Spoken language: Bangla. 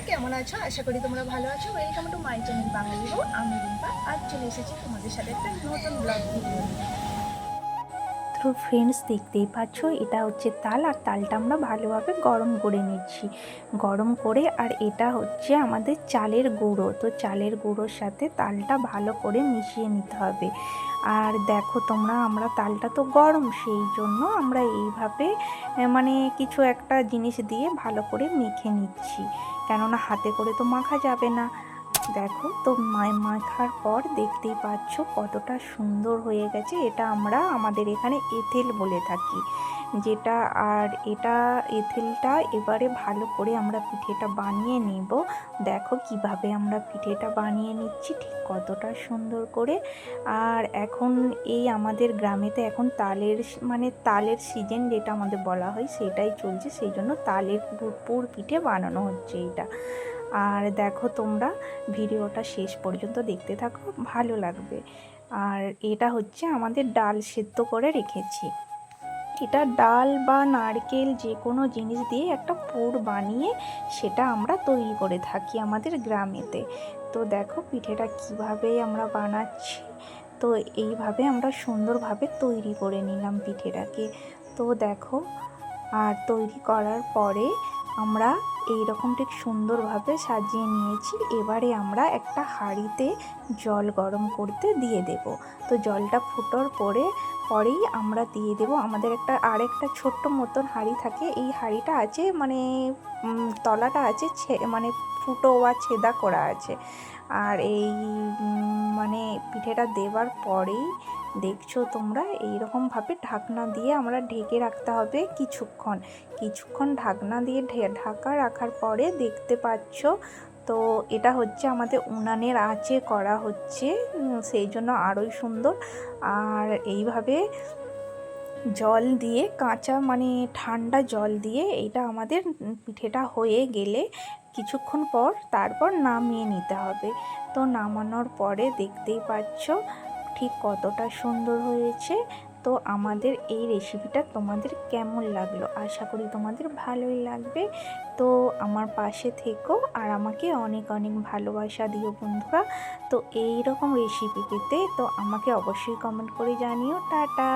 কেমন আছো? আশা করি তোমরা ভালো আছো। ওয়েলকাম টু মাই চ্যানেল বাঙালি বউ। আমি রিম্পা। আজ চলে এসেছি তোমাদের সাথে একটা নতুন ব্লগ ভিডিও নিয়ে। তো ফ্রেন্ডস, দেখতেই পাচ্ছ এটা হচ্ছে তাল, আর তালটা আমরা ভালোভাবে গরম করে নিচ্ছি। গরম করে, আর এটা হচ্ছে আমাদের চালের গুঁড়ো। তো চালের গুঁড়োর সাথে তালটা ভালো করে মিশিয়ে নিতে হবে। আর দেখো তোমরা, আমরা তালটা তো গরম, সেই জন্য আমরা এইভাবে মানে কিছু একটা জিনিস দিয়ে ভালো করে মেখে নিচ্ছি, কেননা হাতে করে তো মাখা যাবে না। দেখো তো মাখার পর দেখতেই পাচ্ছ কতটা সুন্দর হয়ে গেছে। এটা আমরা আমাদের এখানে এঁথেল বলে থাকি যেটা। আর এটা এঁথেলটা এবারে ভালো করে আমরা পিঠেটা বানিয়ে নেব। দেখো কিভাবে আমরা পিঠেটা বানিয়ে নিচ্ছি, ঠিক কতটা সুন্দর করে। আর এখন এই আমাদের গ্রামেতে এখন তালের সিজন যেটা আমাদের বলা হয় সেটাই চলছে, সেই জন্য তালের পুর পিঠে বানানো হচ্ছে এটা। আর দেখো তোমরা ভিডিওটা শেষ পর্যন্ত দেখতে থাকো, ভালো লাগবে। আর এটা হচ্ছে আমাদের ডাল সেদ্ধ করে রেখেছি। এটা ডাল বা নারকেল যে কোনো জিনিস দিয়ে একটা পুর বানিয়ে সেটা আমরা তৈরি করে থাকি আমাদের গ্রামেতে। তো দেখো পিঠেটা কিভাবে আমরা বানাচ্ছি। তো এইভাবে আমরা সুন্দরভাবে তৈরি করে নিলাম পিঠেটাকে। তো দেখো, আর তৈরি করার পরে আমরা এই রকম ঠিক সুন্দরভাবে সাজিয়ে নিয়েছি। এবারে আমরা একটা হাঁড়িতে জল গরম করতে দিয়ে দেব। তো জলটা ফুটোর পরেই আমরা দিয়ে দেব আমাদের আরেকটা ছোট্ট মতন হাঁড়ি থাকে। এই হাঁড়িটা আছে তলাটা আছে মানে ফুটো বা ছেদা করা আছে। আর এই মানে পিঠেটা দেওয়ার পরেই দেখছো তোমরা এইরকমভাবে ঢাকনা দিয়ে আমরা ঢেকে রাখতে হবে কিছুক্ষণ ঢাকনা দিয়ে ঢাকা রাখার পরে দেখতে পাচ্ছ। তো এটা হচ্ছে আমাদের উনানের আঁচে করা হচ্ছে, সেই জন্য আরোই সুন্দর। আর এইভাবে জল দিয়ে কাঁচা মানে ঠান্ডা জল দিয়ে এইটা আমাদের পিঠেটা হয়ে গেলে কিছুক্ষণ পর তারপর নামিয়ে নিতে হবে। তো নামানোর পরে দেখতেই পাচ্ছ ঠিক কতটা সুন্দর হয়েছে। তো আমাদের এই রেসিপিটা তোমাদের কেমন লাগলো? আশা করি তোমাদের ভালোই লাগবে। তো আমার পাশে থেকো আর আমাকে অনেক অনেক ভালোবাসা দিও বন্ধুরা। তো এই রকম রেসিপি পেতে তো আমাকে অবশ্যই কমেন্ট করে জানিও। টাটা।